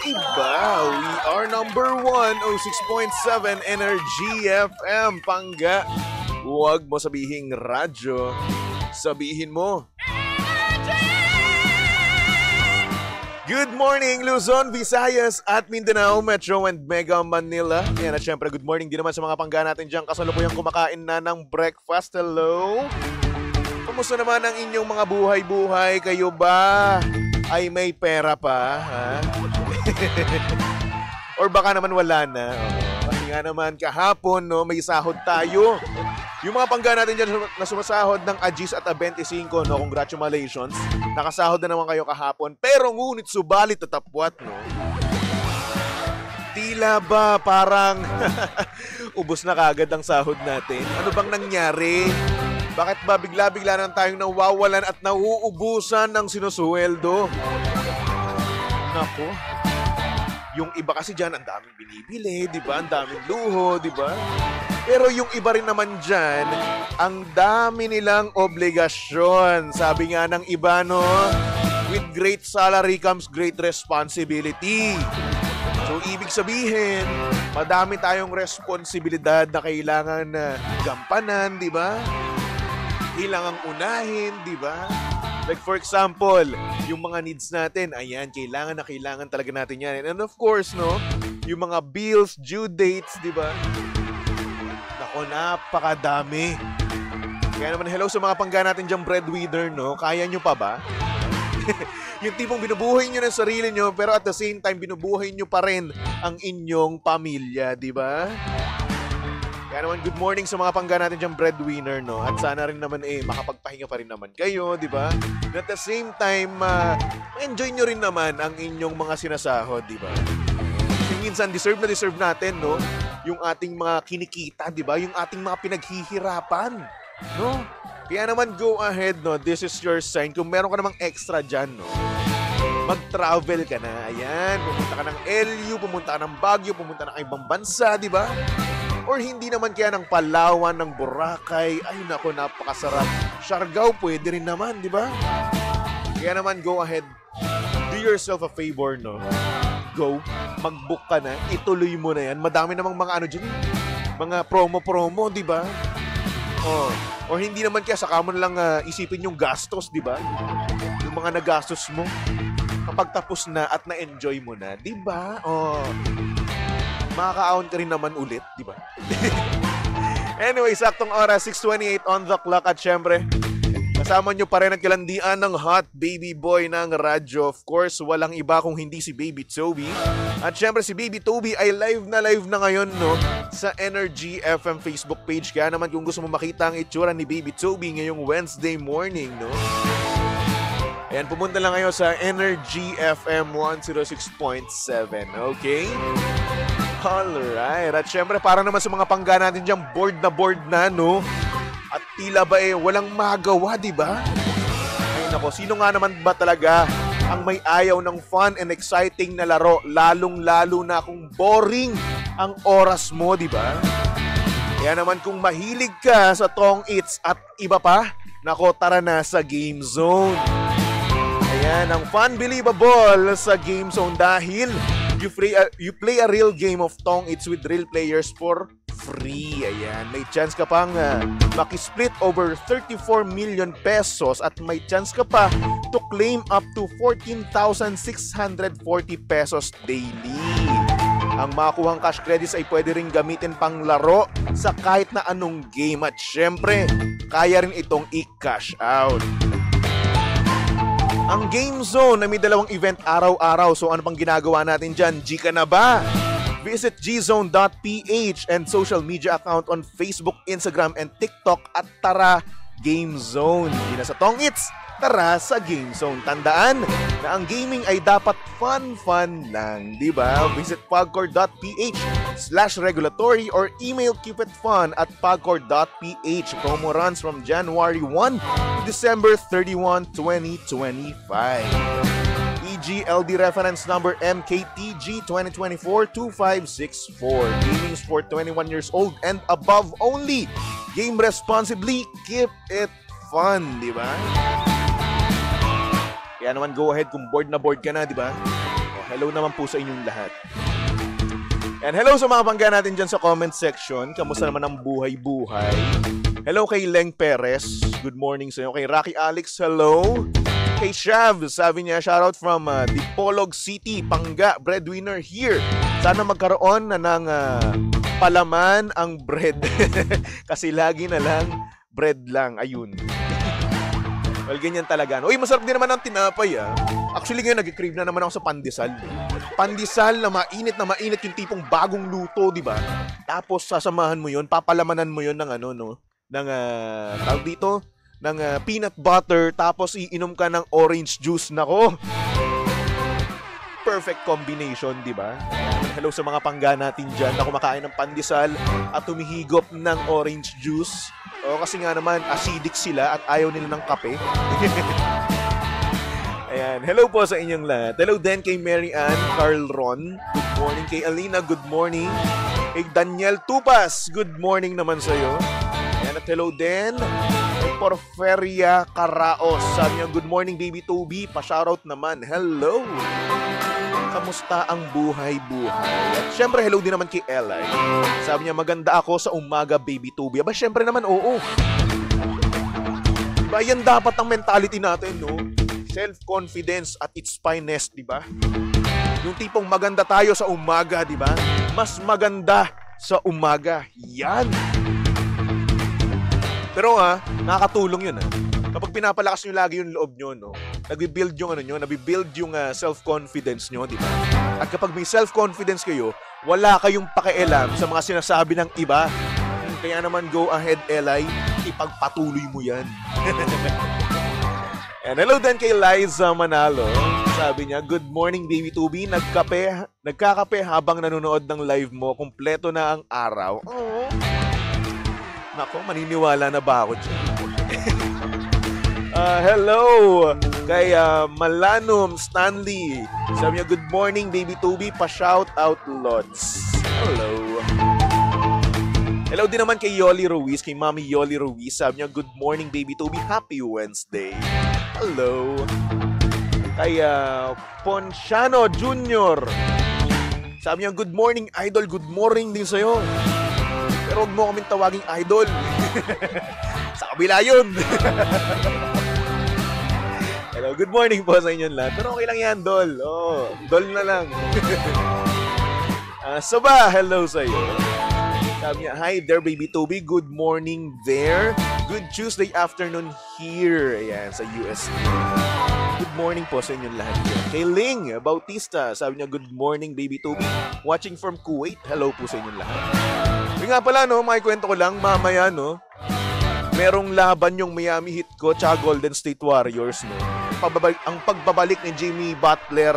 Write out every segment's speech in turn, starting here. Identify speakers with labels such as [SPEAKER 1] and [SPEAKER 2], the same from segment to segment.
[SPEAKER 1] iba. We are number 106.7 Energy FM. Pangga. Huwag mo sabihing radyo. Sabihin mo. Good morning, Luzon, Visayas at Mindanao, Metro and Mega Manila. Yan at syempre, good morning din naman sa mga pangga natin dyan. Kasalukuyang kumakain na ng breakfast. Hello? Kumusta naman ang inyong mga buhay-buhay? Kayo ba ay may pera pa? Ha? Or baka naman wala na? Kasi nga naman kahapon, no, may sahod tayo. Yung mga pangga natin dyan na sumasahod ng Agis at A25, no, congratulations. Nakasahod na naman kayo kahapon. Pero ngunit subalit at tapwat, no? Tila ba parang ubos na kagad ang sahod natin? Ano bang nangyari? Bakit ba bigla-bigla na tayong nawawalan at nauubusan ng sinusuweldo? Nako. Yung iba kasi dyan, ang daming binibili, di ba? Ang daming luho, di ba? Pero yung iba rin naman dyan, ang dami nilang obligasyon. Sabi nga ng iba, no? With great salary comes great responsibility. So, ibig sabihin, madami tayong responsibilidad na kailangan gampanan, di ba? Kailangang unahin, di ba? Like for example, yung mga needs natin, ayan, kailangan talaga natin yan. And of course, no, yung mga bills, due dates, di ba? Nako, napakadami. Kaya naman, hello sa mga pangga natin diyang breadwinner, no? Kaya nyo pa ba? Yung tipong binubuhay nyo ng sarili nyo, pero at the same time, binubuhay nyo pa rin ang inyong pamilya, di ba? Kaya naman, good morning sa mga pangga natin diyang breadwinner, no? At sana rin naman, makapagpahinga pa rin naman kayo, di ba? At the same time, enjoy nyo rin naman ang inyong mga sinasahod, di ba? Kasi minsan, deserve natin, no? Yung ating mga kinikita, di ba? Yung ating mga pinaghihirapan, no? Kaya naman, go ahead, no? This is your sign. Kung meron ka namang extra dyan, no? Mag-travel ka na. Ayan, pumunta ka ng LU, pumunta ka ng Baguio, pumunta na ng ibang bansa, di ba? Or hindi naman kaya ng Palawan, ng Boracay. Ay nako, napakasarap. Siargao, pwede rin naman, di ba? Kaya naman, go ahead. Do yourself a favor, no? Go. Mag-book ka na. Ituloy mo na yan. Madami namang mga ano dyan. Mga promo, di ba? Oh. Or hindi naman kaya saka mo na lang isipin yung gastos, di ba? Yung mga nagastos mo. Kapag tapos na at na-enjoy mo na, di ba? Oh. Makaka-own ka rin naman ulit, di ba? Anyway, saktong oras, 6:28 on the clock. At syempre, kasama nyo pa rin at kalandian ng hot baby boy ng radyo. Of course, walang iba kung hindi si Baby Toby. At syempre, si Baby Toby ay live na ngayon, no? Sa Energy FM Facebook page. Kaya naman kung gusto mo makita ang itsura ni Baby Toby ngayong Wednesday morning, no? Ayan, pumunta lang kayo sa Energy FM 106.7, okay? Alright, at syempre para naman sa mga pangga natin dyan, board na, no? At tila ba walang magawa, di ba? Ay nako, sino nga naman ba talaga ang may ayaw ng fun and exciting na laro, lalong-lalo na kung boring ang oras mo, di ba? Kaya naman kung mahilig ka sa Tong Its at iba pa, nako, tara na sa Game Zone. Ayan, ang fun believable sa Game Zone dahil you play a real game of Tong Its with real players for free. Ayan, may chance ka pang makisplit over 34 million pesos at may chance ka pa to claim up to 14,640 pesos daily. Ang makuhang cash credits ay pwede rin gamitin pang laro sa kahit na anong game at syempre, kaya rin itong i-cash out. Ang Game Zone na may dalawang event araw-araw. So ano pang ginagawa natin dyan? G ka na ba? Visit gzone.ph and social media account on Facebook, Instagram, and TikTok at tara Game Zone. Hindi na sa Tong Its, tara sa Game Zone. Tandaan na ang gaming ay dapat fun lang, di ba? Visit pagcor.ph/regulatory or email keepitfun@pagcor.ph. Promo runs from January 1 to December 31, 2025. EGLD reference number MKTG 2024-2564. Gaming is for 21 years old and above only. Game responsibly, keep it fun, di ba? Kaya naman go ahead kung bored na bored ka na, di ba? Hello naman po sa inyong lahat. And hello sa mga bangga natin dyan sa comment section. Kamusta naman ang buhay-buhay? Hello kay Leng Perez. Good morning sa iyo. Kay Rocky Alex, hello. Kay Shav, sabi niya, shoutout from Dipolog City, Pangga, breadwinner here. Sana magkaroon na ng palaman ang bread. Kasi lagi na lang bread lang. Ayun. Well, ganyan talaga. Uy, masarap din naman ang tinapay, ah. Actually, ngayon, nag-crave na naman ako sa pandesal. Pandesal na mainit yung tipong bagong luto, di ba? Tapos, sasamahan mo yun, papalamanan mo yun ng tawag dito, ng peanut butter, tapos iinom ka ng orange juice. Nako! Perfect combination, di ba? Hello sa mga pangga natin dyan na kumakain ng pandesal at humihigop ng orange juice. O kasi nga naman, acidic sila at ayaw nila ng kape. Ayan. Hello po sa inyong lahat. Hello din kay Mary Ann Carl Ron. Good morning. Kay Alina, good morning. Kay Daniel Tupas, good morning naman sa'yo. Ayan. At hello din kay Porferia Caraos. Sabi niya, good morning baby Toby. Pa-shoutout naman. Hello. Kamusta ang buhay-buhay? At syempre, hello din naman kay Eli. Sabi niya, maganda ako sa umaga, baby Toby. Aba, syempre naman, oo. Diba, yan dapat ang mentality natin, no? Self-confidence at its finest, diba? Yung tipong maganda tayo sa umaga, diba? Mas maganda sa umaga. Yan! Pero nakakatulong yun, Kapag pinapalakas nyo lagi yung loob nyo, no? Nabibuild yung self-confidence nyo, di ba? At kapag may self-confidence kayo, wala kayong pakialam sa mga sinasabi ng iba. Kaya naman, go ahead, Eli, ipagpatuloy mo yan. And hello din kay Liza Manalo. Sabi niya, good morning, baby Tubi. Nagkakape habang nanonood ng live mo. Kumpleto na ang araw. Oh. Nako, maniniwala na ba ako dyan? Hello kay Malanum Stanley. Sabi niya, good morning, baby Toby. Pa-shout out lots. Hello. Hello din naman kay Yoli Ruiz, kay Mami Yoli Ruiz. Sabi niya, good morning, baby Toby. Happy Wednesday. Hello. Kay Ponciano Jr. Sabi niya, good morning, idol. Good morning din sa'yo. Pero huwag mo kaming tawaging idol. Sa kabila yun. Hello, good morning po sa inyong lahat. Pero okay lang yan, Dol. Oh, Dol na lang. Saba, hello sa iyo. Sabi niya, hi there, baby Toby. Good morning there. Good Tuesday afternoon here. Ayan, sa US. Good morning po sa inyong lahat. Kay Ling Bautista, sabi niya, good morning, baby Toby. Watching from Kuwait. Hello po sa inyong lahat. Yung nga pala, makikwento ko lang, mamaya, merong laban yung Miami Heat ko tsaka Golden State Warriors, ang pagbabalik ni Jimmy Butler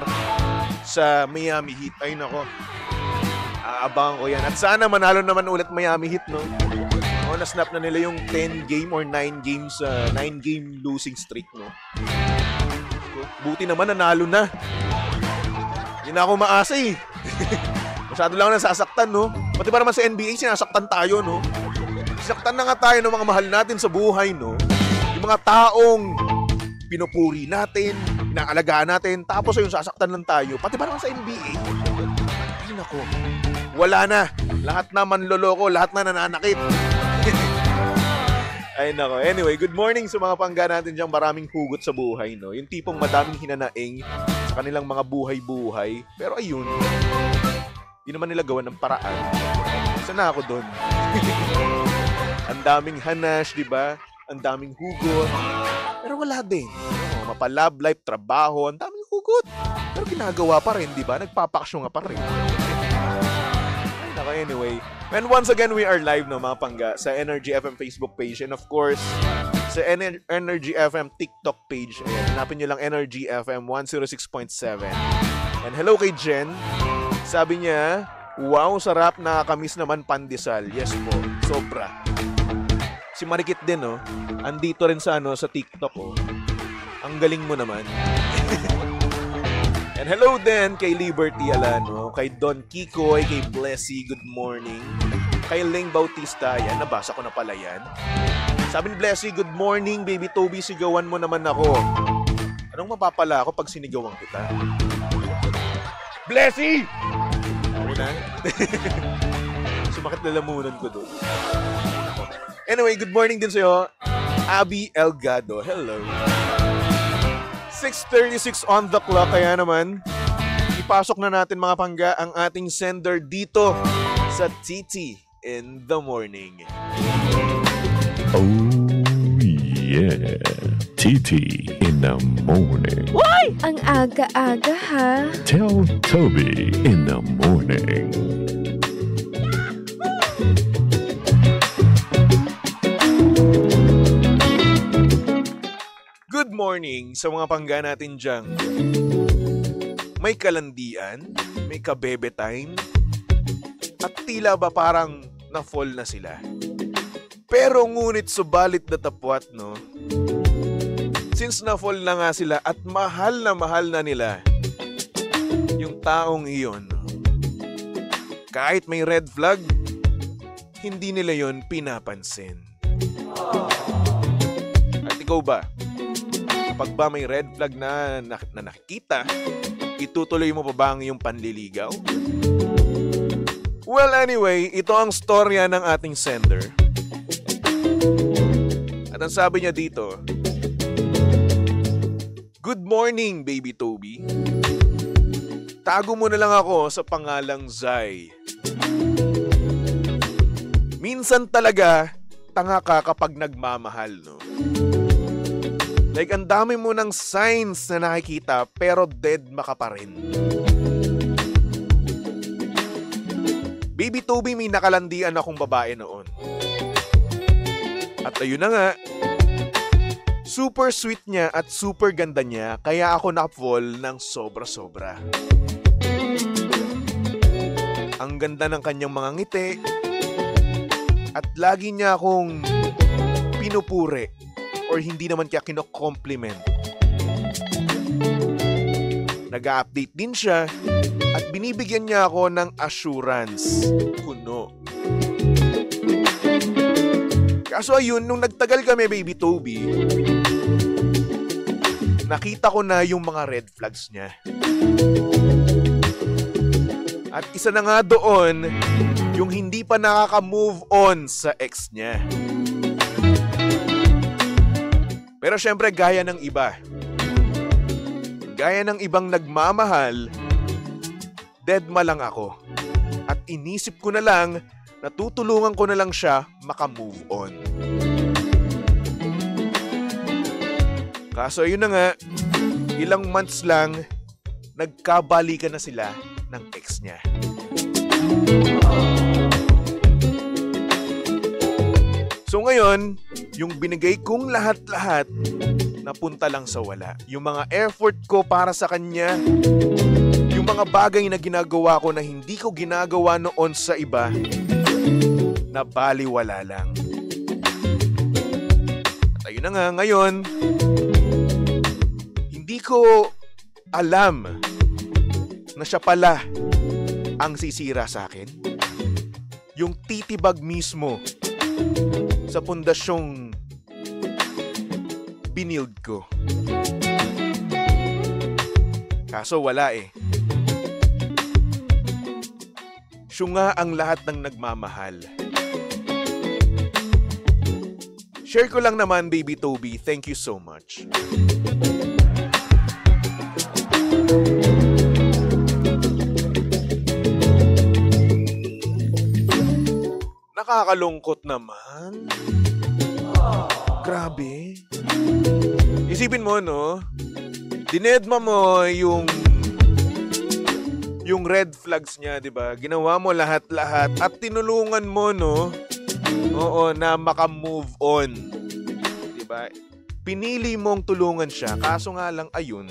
[SPEAKER 1] sa Miami Heat. Ay nako, aabangan ko yan. At sana manalo naman ulit Miami Heat, na-snap na nila yung 10-game or 9-game losing streak, Buti naman nanalo na. Hindi na ako maasa, Masyado lang nasasaktan, Pati ba naman sa NBA, sinasaktan tayo, Sinaktan na nga tayo ng mga mahal natin sa buhay, Yung mga taong pinupuri natin, inaalagaan natin, tapos yung sasaktan lang tayo. Pati ba naman sa NBA? Ay, nako. Wala na. Lahat na manloloko, lahat na nananakit. Ay, nako. Anyway, good morning sa mga pangga natin diyang maraming hugot sa buhay, Yung tipong madaming hinanaing sa kanilang mga buhay-buhay. Pero ayun, di naman nila gawa ng paraan. Sana ako doon. Ang daming hanash, di ba? Ang daming hugot. Pero wala din. Mapa-love life, trabaho, ang daming hugot. Pero ginagawa pa rin, di ba? Nagpapaksyo nga pa rin. Anyway, and once again, we are live, mga pangga, sa Energy FM Facebook page. And of course, sa Energy FM TikTok page. Ayan, hanapin nyo lang Energy FM 106.7. And hello kay Jen. Sabi niya, wow, sarap, nakakamiss naman pandesal. Yes po, sobra. Si Marikit din, andito rin sa TikTok, Ang galing mo naman. And hello din kay Liberty Alano, kay Don Kikoy, kay Blessy, good morning. Kay Ling Bautista, yan, nabasa ko na pala yan. Sabi ni Blessy, good morning, baby Toby, sigawan mo naman ako. Anong mapapala ako pag sinigawan kita? Blessy! Okay na? Sumakit na lamunan ko doon. Anyway, good morning din sa'yo, Abby Elgado. Hello. 6:36 on the clock. Kaya naman, ipasok na natin mga pangga ang ating sender dito sa TT in the morning.
[SPEAKER 2] Oh yeah, TT in the morning.
[SPEAKER 3] Why? Ang aga-aga ha.
[SPEAKER 2] Tell Toby in the morning.
[SPEAKER 1] Good morning sa mga pangga natin dyan. May kalandian, may kabebe time, at tila ba parang na-fall na sila. Pero ngunit subalit na tapwat, no? Since na-fall na nga sila at mahal na nila yung taong iyon, no? Kahit may red flag, hindi nila yon pinapansin. At ikaw ba? Kapag ba may red flag na nakikita, itutuloy mo pa ba ang iyong panliligaw? Well, anyway, ito ang storya ng ating sender. At ang sabi niya dito, "Good morning, baby Toby. Tago mo na lang ako sa pangalang Zai. Minsan talaga, tanga ka kapag nagmamahal, no? Like, ang dami mo ng signs na nakikita pero dead maka pa rin. Baby Toby, may nakalandian akong babae noon. At ayun na nga, super sweet niya at super ganda niya kaya ako na-fall ng sobra-sobra. Ang ganda ng kanyang mga ngiti at lagi niya akong pinupuri. Or hindi naman kaya kino-compliment. Nag-update din siya at binibigyan niya ako ng assurance. Kuno. Kaso ayun, nung nagtagal kami, baby Toby, nakita ko na yung mga red flags niya. At isa na nga doon, yung hindi pa nakaka-move on sa ex niya. Pero syempre, gaya ng iba. Gaya ng ibang nagmamahal, deadma lang ako. At inisip ko na lang na tutulungan ko na lang siya maka-move on. Kaso yun na nga, ilang months lang, nagkabalikan na sila ng ex niya. So ngayon, yung binigay kong lahat-lahat, napunta lang sa wala. Yung mga effort ko para sa kanya, yung mga bagay na ginagawa ko na hindi ko ginagawa noon sa iba, nabaliwala lang. At ayun na nga, ngayon, hindi ko alam na siya pala ang sisira sa akin. Yung titibag mismo sa pundasyong binild ko. Kaso wala eh. Siya nga ang lahat ng nagmamahal. Share ko lang naman, baby Toby. Thank you so much. Nakakalungkot naman. Grabe. Isipin mo, no? Dinedma mo yung red flags niya, 'di ba? Ginawa mo lahat-lahat at tinulungan mo, no? Oo, na maka-move on. 'Di ba? Pinili mong tulungan siya, kaso nga lang ayun.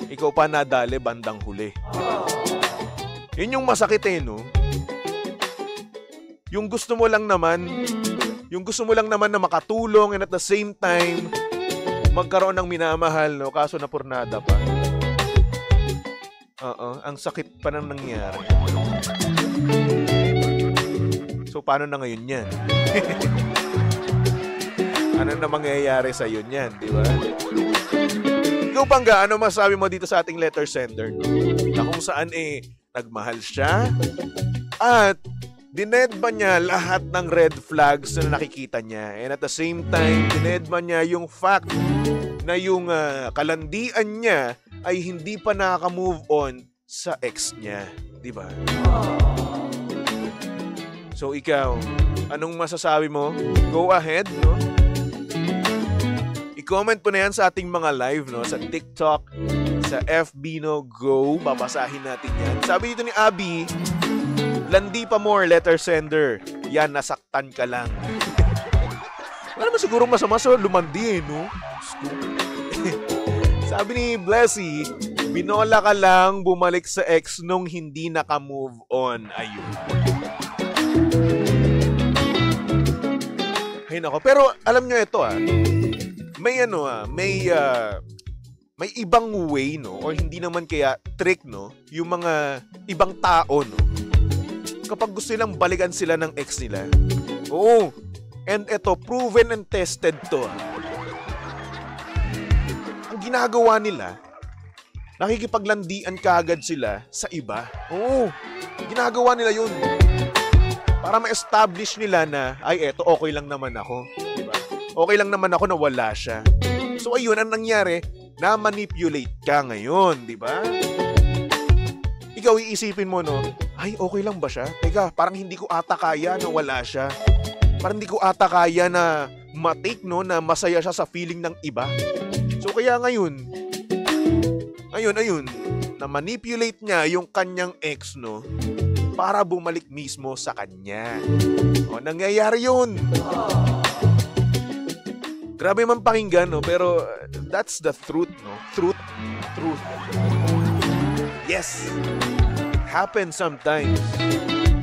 [SPEAKER 1] Ikaw pa nadali bandang huli. Yun yung masakit eh, no? Yung gusto mo lang naman na makatulong and at the same time magkaroon ng minamahal, no? Kaso napurnada pa. Oo, ang sakit pa nang nangyari. So paano na ngayon yan? Ano na mangyayari sa iyo niyan, di ba? Ikaw, Pangga, ano masabi mo dito sa ating letter sender? Na kung saan nagmahal siya at dinedma niya lahat ng red flags na nakikita niya. And at the same time, dinedma niya yung fact na yung kalandian niya ay hindi pa nakaka-move on sa ex niya. Diba? So ikaw, anong masasabi mo? Go ahead, no? I-comment po na yan sa ating mga live, no? Sa TikTok, sa FB, no? Go, babasahin natin yan. Sabi dito ni Abby, landi pa more, letter sender. Yan, nasaktan ka lang. Wala naman siguro masama sa lumandi, no? Sabi ni Blessy, binola ka lang bumalik sa ex nung hindi naka-move on. Ayun. Ay nako, pero alam nyo ito may ibang way, no? Or hindi naman kaya trick, no? Yung mga ibang tao, no? Kapag gusto nilang balikan sila ng ex nila. Oo. And ito, proven and tested to. Ang ginagawa nila, nakikipaglandian kaagad sila sa iba. Oo. Ginagawa nila yun. Para ma-establish nila na, ay eto, okay lang naman ako. Diba? Okay lang naman ako na wala siya. So ayun, ang nangyari, na-manipulate ka ngayon, di ba? Ikaw iisipin mo, no? Ay, okay lang ba siya? Teka, parang hindi ko ata kaya na wala siya. Parang hindi ko ata kaya na matake, no? Na masaya siya sa feeling ng iba. So kaya ngayon, na-manipulate niya yung kanyang ex, no? Para bumalik mismo sa kanya. O, nangyayari yun. Grabe man pakinggan, no? Pero that's the truth, no? Truth. Yes. Happens sometimes.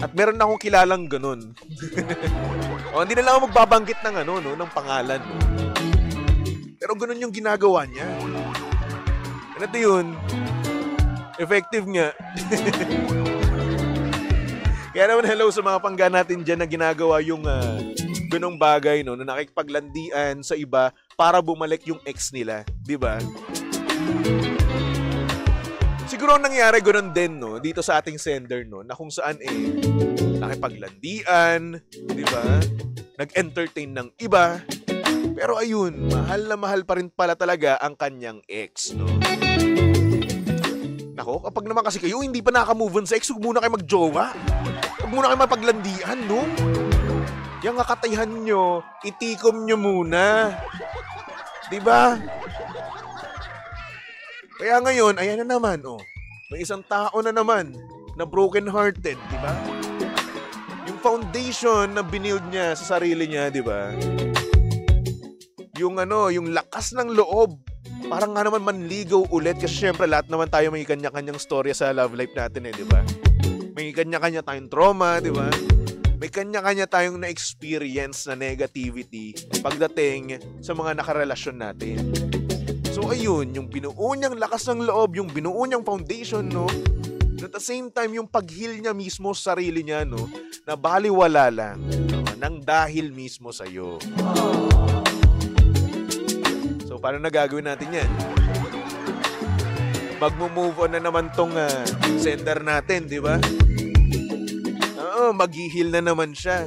[SPEAKER 1] At meron na akong kilalang ganun. O, hindi na lang ako magbabanggit ng ng pangalan. No? Pero ganun yung ginagawa niya. And ito yun, effective nga. Kaya naman hello sa mga pangga natin dyan na ginagawa yung ganong bagay, no, na nakikipaglandian sa iba para bumalik yung ex nila, di ba? Siguro nangyari ganoon din, no, dito sa ating sender, no, na kung saan nakipaglandian, di ba? Nag-entertain ng iba. Pero ayun, mahal na mahal pa rin pala talaga ang kanyang ex, no. Nako, kapag naman kasi kayo hindi pa nakaka-move on sa ex, huwag muna kayo mag-jowa. Huwag muna kayo mapaglandian, no? Yung kakatayan nyo, itikom nyo muna. Diba? Kaya ngayon, ayan na naman, oh. May isang tao na naman na broken-hearted, diba? Yung foundation na binild niya sa sarili niya, diba? Yung yung lakas ng loob. Parang nga naman manligaw ulit kasi syempre lahat naman tayo may kanya-kanyang storya sa love life natin di ba? May kanya-kanya tayong trauma, di ba? May kanya-kanya tayong na-experience na negativity pagdating sa mga nakarelasyon natin. So ayun, yung binuo niyang lakas ng loob, yung binuo niyang foundation, no? At the same time, yung pag-heal niya mismo sa sarili niya, no? Na baliwala lang, no? Nang dahil mismo sa'yo. So, paano na gagawin natin yan? Mag-move on na naman tong sender natin, di ba? Oo, mag-heal na naman siya.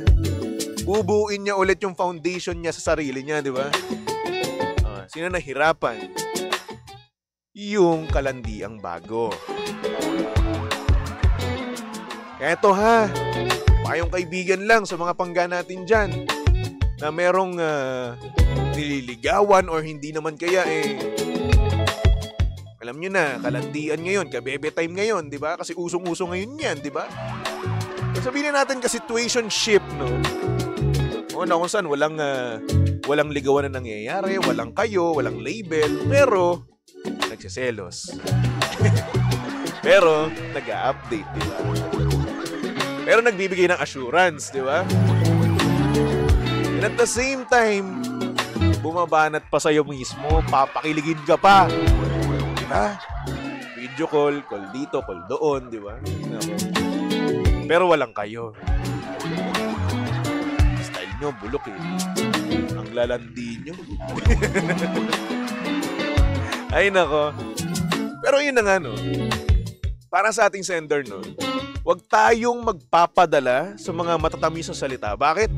[SPEAKER 1] Bubuuin niya ulit yung foundation niya sa sarili niya, di ba? Sino nahirapan? Yung kalandiang bago. Kaya ito payong kaibigan lang sa mga pangga natin dyan na merong nililigawan or hindi naman kaya alam nyo na, kalandian ngayon, kabebe time ngayon, di ba? Kasi usong-uso ngayon yan, di ba? Sabihin natin ka situationship, no? O na kung saan walang ligawan na nangyayari, walang kayo, walang label, pero nagsiselos. Pero nag-a-update, di ba? Pero nagbibigay ng assurance, di ba? And at the same time, bumabanat pa sa'yo mismo, papakiligin ka pa. Diba? Video call dito, call doon, di ba? Pero walang kayo. Style nyo, bulok Ang lalandi nyo. Ay nako. Pero yun na nga, no? Para sa ating sender, no? Huwag tayong magpapadala sa mga matatamis na salita. Bakit?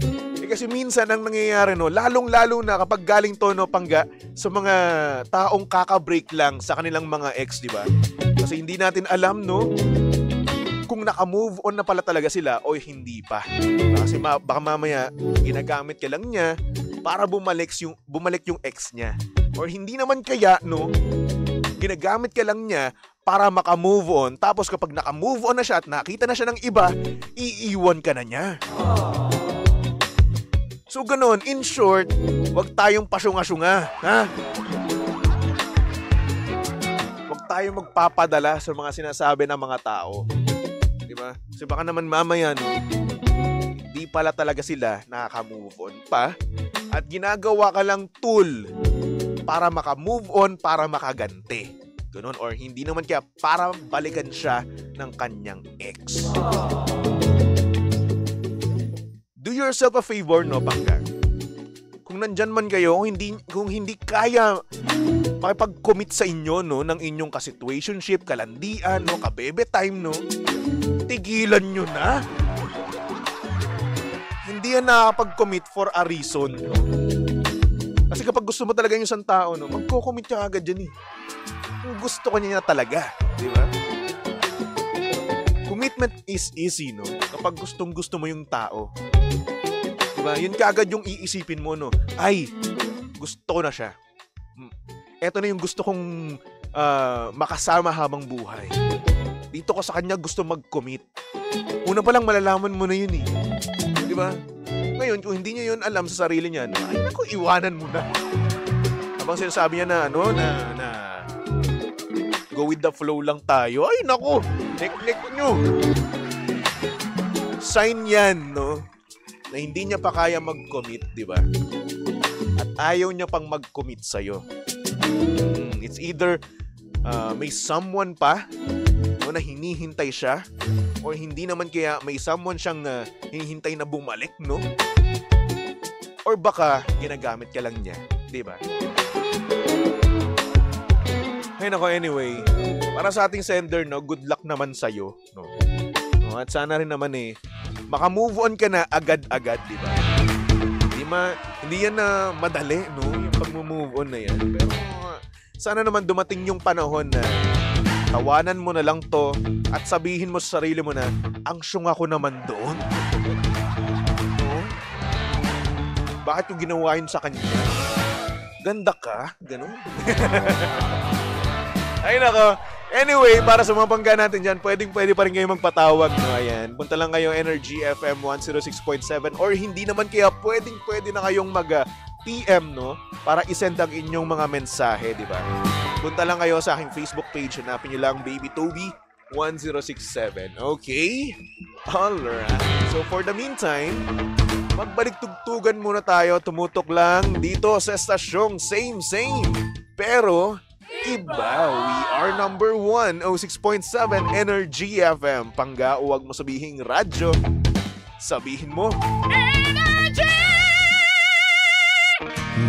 [SPEAKER 1] Kasi minsan ang nangyayari, no, lalong-lalo na kapag galing to, no, Pangga, sa mga taong kakabreak lang sa kanilang mga ex, di ba? Kasi hindi natin alam, no, kung naka-move on na pala talaga sila o hindi pa. Kasi baka mamaya ginagamit ka lang niya para bumalik yung ex niya. Or hindi naman kaya, no, ginagamit ka lang niya para maka-move on. Tapos kapag naka-move on na siya at nakita na siya ng iba, iiwan ka na niya. So ganoon, in short, wag tayong pasyunga-syunga, ha? Wag tayong magpapadala sa mga sinasabi ng mga tao. Di ba? Kasi baka naman mamaya, no, hindi pala talaga sila nakaka-move on pa at ginagawa ka lang tool para maka-move on, para makaganti. Ganun, or hindi naman kaya para balikan siya ng kanyang ex. Do yourself a favor, no, Pangga? Kung nandyan man kayo, kung hindi kaya makipag-commit sa inyo, no, ng inyong ka-situationship, kalandian, no, kabebe time, no, tigilan nyo na. Hindi yan nakapag-commit for a reason. Kasi kapag gusto mo talaga yung isang tao, no, magko-commit ka agad dyan eh. Kung gusto ka niya talaga, di ba? Commitment is easy, no? Kapag gustong-gusto mo yung tao. Diba? Yun kaagad yung iisipin mo, no? Ay, gusto ko na siya. Eto na yung gusto kong makasama habang buhay. Dito ko sa kanya gusto mag-commit. Una pa lang malalaman mo na yun eh. Diba? Ngayon, kung hindi niya yun alam sa sarili niya, no? Ay, naku, iwanan mo na. Habang sinasabi niya na, ano, na go with the flow lang tayo. Ay, naku, nek-nek nyo. Sign yan, no? Na hindi niya pa kaya mag-commit, di ba? At ayaw niya pang mag-commit sa'yo. It's either may someone pa, no, na hinihintay siya, or hindi naman kaya may someone siyang hinihintay na bumalik, no? Or baka ginagamit ka lang niya, di ba? Ay nako, anyway, para sa ating sender, no, good luck naman sa'yo, no? No, at sana rin naman maka-move on ka na agad-agad, di ba? Hindi yan na madali, no? Yung pag-move on na yan. Pero sana naman dumating yung panahon na tawanan mo na lang to at sabihin mo sa sarili mo na, ang syunga ko naman doon. No? Bakit yung ginawa yun sa kanya? Ganda ka? Ganun? Ay nako. Anyway, para sa mga Pangga natin dyan, pwede pa rin kayo magpatawag, no? Ayan. Punta lang kayo Energy FM 106.7 or hindi naman kaya pwede na kayong mag-PM, no? Para isend ang inyong mga mensahe, di ba? Punta lang kayo sa aking Facebook page. Hanapin nyo lang Baby Toby 1067. Okay? Alright. So for the meantime, magbalik tugtugan muna tayo. Tumutok lang dito sa estasyong same. Pero iba, we are number 106.7 Energy FM. Pangga, huwag mo sabihing radyo. Sabihin mo Energy!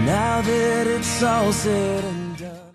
[SPEAKER 4] Now that it's all said and done.